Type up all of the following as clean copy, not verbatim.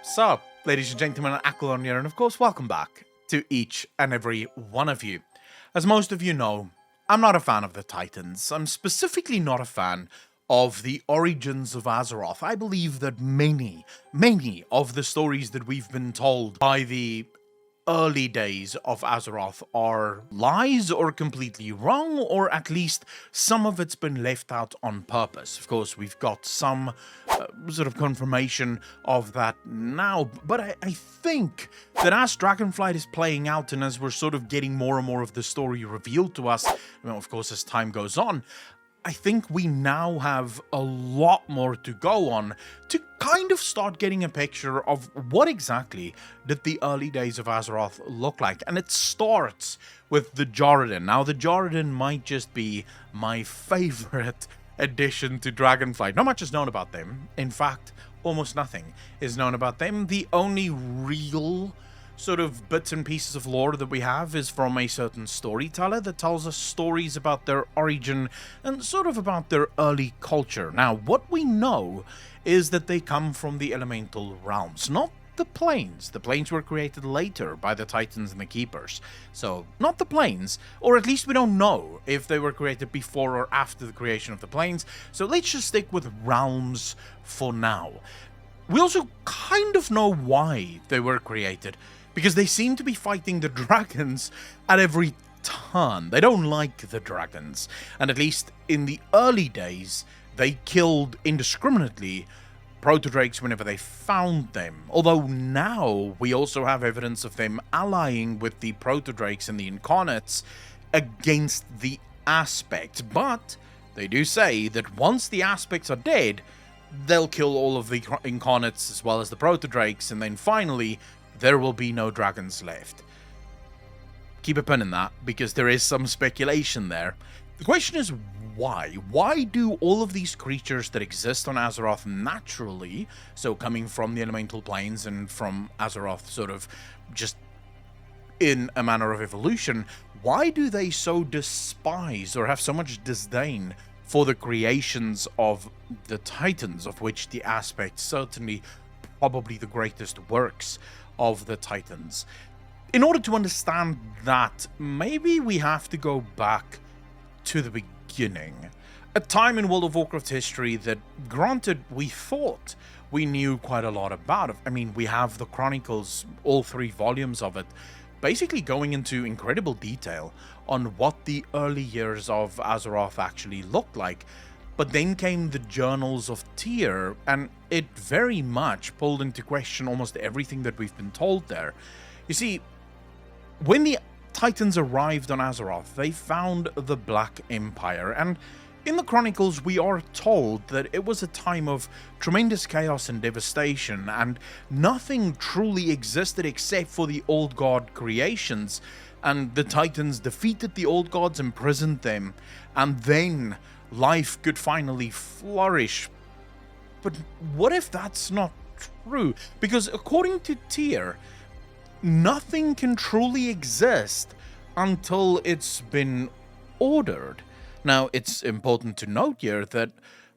So, ladies and gentlemen, Aquilon here, and of course, welcome back to each and every one of you. As most of you know, I'm not a fan of the Titans. I'm specifically not a fan of the origins of Azeroth. I believe that many of the stories that we've been told by the early days of Azeroth are lies or completely wrong, or at least some of it's been left out on purpose. Of course, we've got some sort of confirmation of that now, but I think that as Dragonflight is playing out and as we're sort of getting more and more of the story revealed to us, of course, as time goes on, I think we now have a lot more to go on to kind of start getting a picture of what exactly did the early days of Azeroth look like. And it starts with the Djaradin. Now, the Djaradin might just be my favorite addition to Dragonflight. Not much is known about them. In fact, almost nothing is known about them. The only real sort of bits and pieces of lore that we have is from a certain storyteller that tells us stories about their origin and sort of about their early culture. Now, what we know is that they come from the elemental realms, not the planes. The planes were created later by the Titans and the Keepers. So, not the planes, or at least we don't know if they were created before or after the creation of the planes. So let's just stick with realms for now. We also kind of know why they were created, because they seem to be fighting the dragons at every turn. They don't like the dragons. And at least in the early days, they killed indiscriminately Proto Drakes whenever they found them. Although now we also have evidence of them allying with the Proto Drakes and the Incarnates against the Aspects. But they do say that once the Aspects are dead, they'll kill all of the Incarnates as well as the Proto Drakes, and then finally there will be no dragons left. Keep a pin in that, because there is some speculation there. The question is why? Why do all of these creatures that exist on Azeroth naturally, so coming from the elemental planes and from Azeroth sort of just in a manner of evolution, why do they so despise or have so much disdain for the creations of the Titans, of which the Aspects certainly probably the greatest works of the Titans? In order to understand that, maybe we have to go back to the beginning. A time in World of Warcraft history that, granted, we thought we knew quite a lot about. I mean, we have the Chronicles, all 3 volumes of it, basically going into incredible detail on what the early years of Azeroth actually looked like. But then came the Journals of Tyr, and it very much pulled into question almost everything that we've been told there. You see, when the Titans arrived on Azeroth, they found the Black Empire, and in the Chronicles we are told that it was a time of tremendous chaos and devastation, and nothing truly existed except for the Old God creations, and the Titans defeated the Old Gods, imprisoned them, and then life could finally flourish. But what if that's not true? Because according to Tyr, nothing can truly exist until it's been ordered. Now, it's important to note here that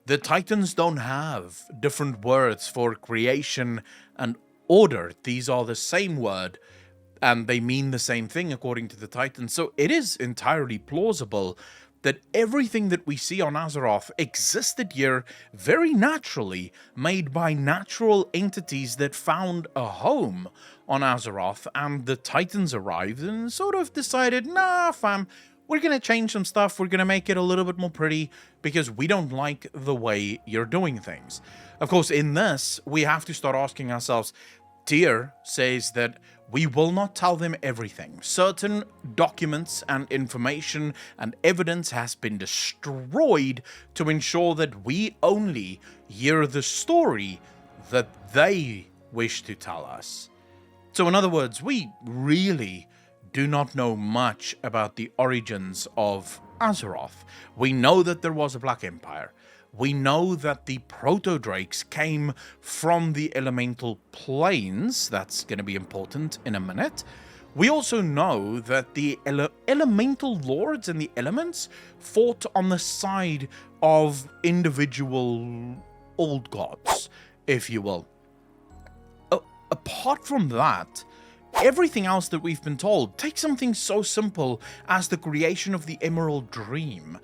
the Titans don't have different words for creation and order. These are the same word, and they mean the same thing according to the Titans. So it is entirely plausible that everything that we see on Azeroth existed here very naturally, made by natural entities that found a home on Azeroth, and the Titans arrived and sort of decided, nah fam, we're gonna change some stuff, we're gonna make it a little bit more pretty, because we don't like the way you're doing things. Of course, in this, we have to start asking ourselves, Tyr says that we will not tell them everything. Certain documents and information and evidence has been destroyed to ensure that we only hear the story that they wish to tell us. So in other words, we really do not know much about the origins of Azeroth. We know that there was a Black Empire. We know that the Proto Drakes came from the elemental planes. That's going to be important in a minute. We also know that the elemental lords and the elements fought on the side of individual old gods, if you will. apart from that, everything else that we've been told, take something so simple as the creation of the Emerald Dream.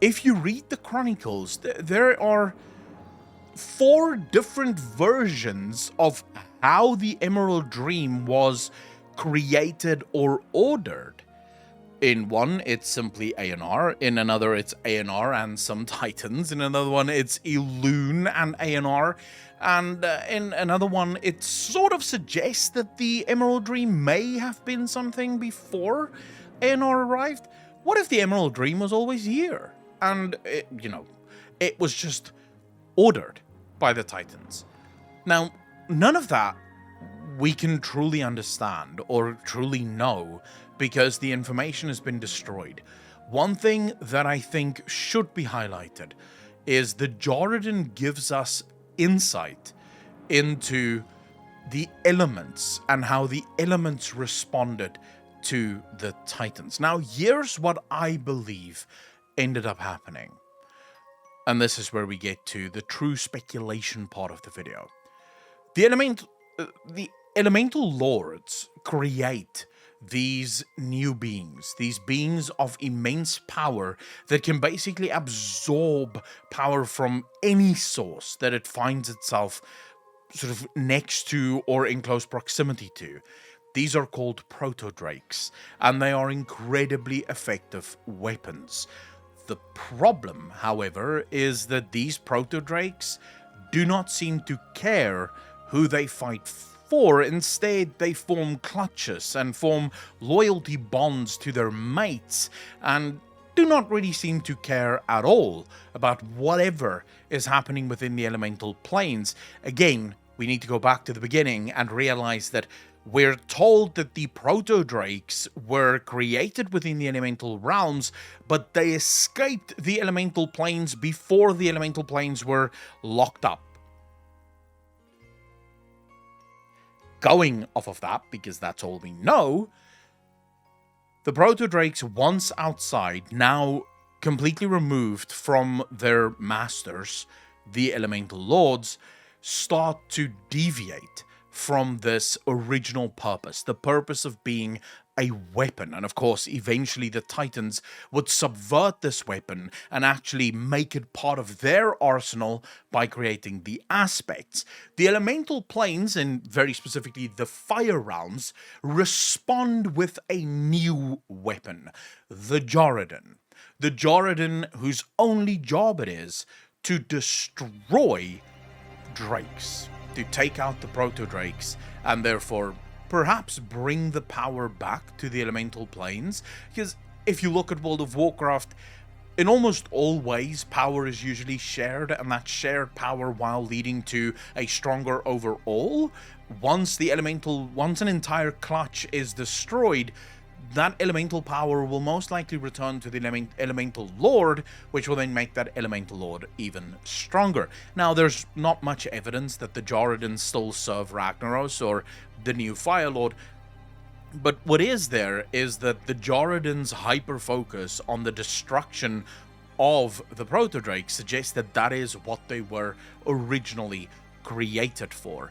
If you read the Chronicles, there are 4 different versions of how the Emerald Dream was created or ordered. In one, it's simply A&R. In another, it's A&R and some Titans. In another one, it's Elune and A&R. And in another one, it sort of suggests that the Emerald Dream may have been something before A&R arrived. What if the Emerald Dream was always here? And, it was just ordered by the Titans. Now, none of that we can truly understand or truly know because the information has been destroyed. One thing that I think should be highlighted is that Djaradin gives us insight into the elements and how the elements responded to the Titans. Now, here's what I believe ended up happening. And this is where we get to the true speculation part of the video. The elemental lords create these new beings, these beings of immense power that can basically absorb power from any source that it finds itself sort of next to or in close proximity to. These are called Proto Drakes, and they are incredibly effective weapons. The problem, however, is that these Proto Drakes do not seem to care who they fight for. Instead, they form clutches and form loyalty bonds to their mates and do not really seem to care at all about whatever is happening within the elemental planes. Again, we need to go back to the beginning and realize that we're told that the Proto Drakes were created within the elemental realms, but they escaped the elemental planes before the elemental planes were locked up. Going off of that, because that's all we know, the Proto Drakes, once outside, now completely removed from their masters, the elemental lords, start to deviate from this original purpose, the purpose of being a weapon. And of course, eventually the Titans would subvert this weapon and actually make it part of their arsenal by creating the aspects. The elemental planes, and very specifically the fire realms, respond with a new weapon, the Djaradin. The Djaradin whose only job it is to destroy drakes, to take out the Proto Drakes, and therefore perhaps bring the power back to the elemental planes. Because if you look at World of Warcraft, in almost all ways, power is usually shared, and that shared power, while leading to a stronger overall, once an entire clutch is destroyed, that elemental power will most likely return to the elemental lord, which will then make that elemental lord even stronger. Now, there's not much evidence that the Djaradin still serve Ragnaros or the new Fire Lord, but what is there is that the Djaradin's hyper-focus on the destruction of the Proto Drake suggests that that is what they were originally created for.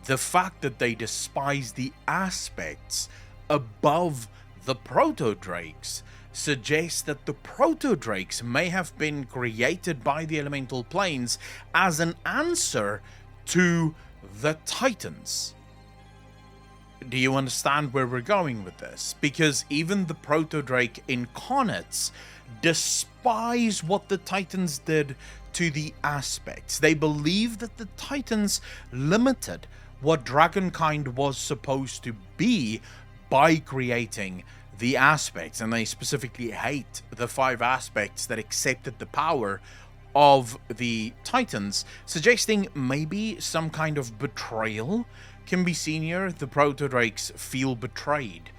The fact that they despise the aspects above the Proto Drakes suggests that the Proto Drakes may have been created by the elemental planes as an answer to the Titans. Do you understand where we're going with this? Because even the Proto Drake incarnates despise what the Titans did to the aspects. They believe that the Titans limited what Dragonkind was supposed to be by creating the aspects, and they specifically hate the 5 aspects that accepted the power of the Titans, suggesting maybe some kind of betrayal can be seen here. The Proto Drakes feel betrayed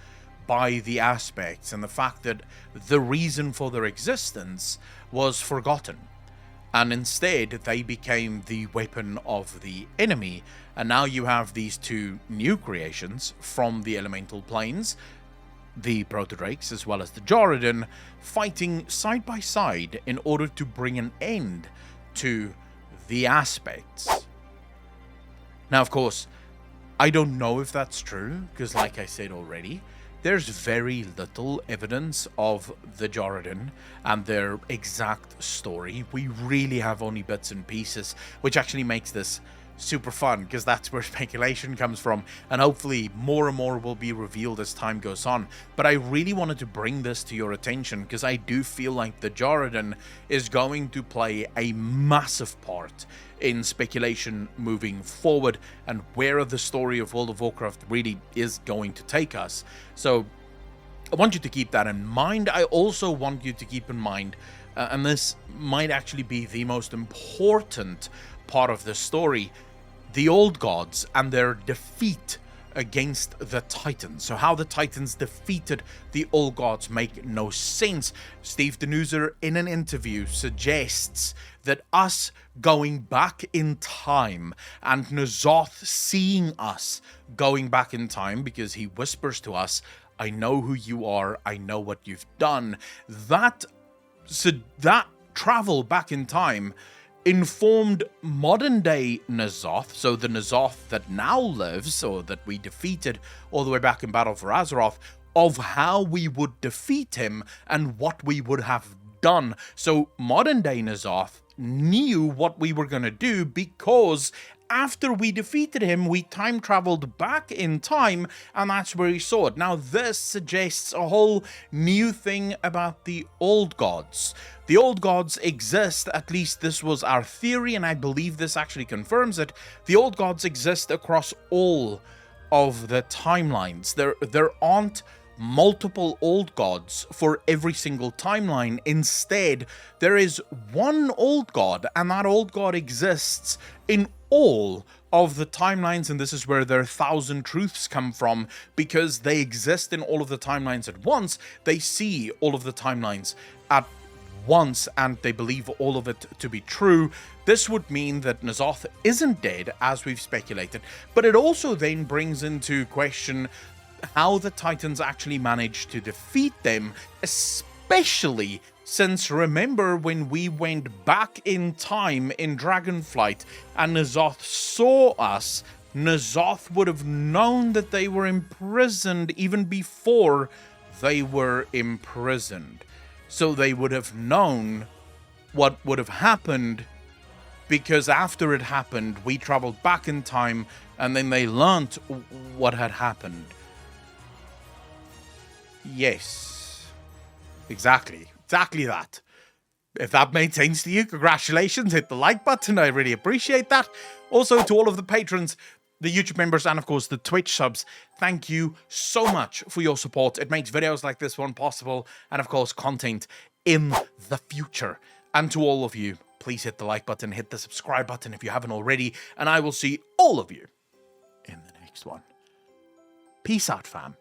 by the aspects, and the fact that the reason for their existence was forgotten, and instead they became the weapon of the enemy. And now you have these 2 new creations from the elemental planes, the Proto Drakes as well as the Djaradin, fighting side by side in order to bring an end to the aspects. Now, of course, I don't know if that's true, because like I said already, there's very little evidence of the Djaradin and their exact story. We really have only bits and pieces, which actually makes this super fun, because that's where speculation comes from, and hopefully more and more will be revealed as time goes on. But I really wanted to bring this to your attention, because I do feel like the Djaradin is going to play a massive part in speculation moving forward, and where the story of World of Warcraft really is going to take us. So I want you to keep that in mind. I also want you to keep in mind, and this might actually be the most important part of the story, the old gods and their defeat against the Titans. So how the Titans defeated the old gods make no sense. Steve Denuser in an interview suggests that us going back in time and N'Zoth seeing us going back in time, because he whispers to us, I know who you are, I know what you've done, that travel back in time informed modern-day N'Zoth, so the N'Zoth that now lives, or that we defeated all the way back in Battle for Azeroth, of how we would defeat him and what we would have done. So modern-day N'Zoth knew what we were going to do, because after we defeated him, we time traveled back in time, and that's where he saw it. Now, this suggests a whole new thing about the old gods. The old gods exist, at least this was our theory, and I believe this actually confirms it. The old gods exist across all of the timelines. There aren't multiple old gods for every single timeline. Instead, there is one old god, and that old god exists in all of the timelines, and this is where their 1,000 truths come from, because they exist in all of the timelines at once. They see all of the timelines at once, and they believe all of it to be true. This would mean that N'Zoth isn't dead, as we've speculated, but it also then brings into question how the Titans actually managed to defeat them, especially since, remember, when we went back in time in Dragonflight and N'Zoth saw us, N'Zoth would have known that they were imprisoned even before they were imprisoned. So they would have known what would have happened, because after it happened, we traveled back in time, and then they learnt what had happened. Yes. Exactly that. If that made sense to you, congratulations, hit the like button, I really appreciate that. Also, to all of the patrons, the YouTube members, and of course the Twitch subs, thank you so much for your support. It makes videos like this one possible, and of course content in the future. And to all of you, please hit the like button, hit the subscribe button if you haven't already, and I will see all of you in the next one. Peace out, fam.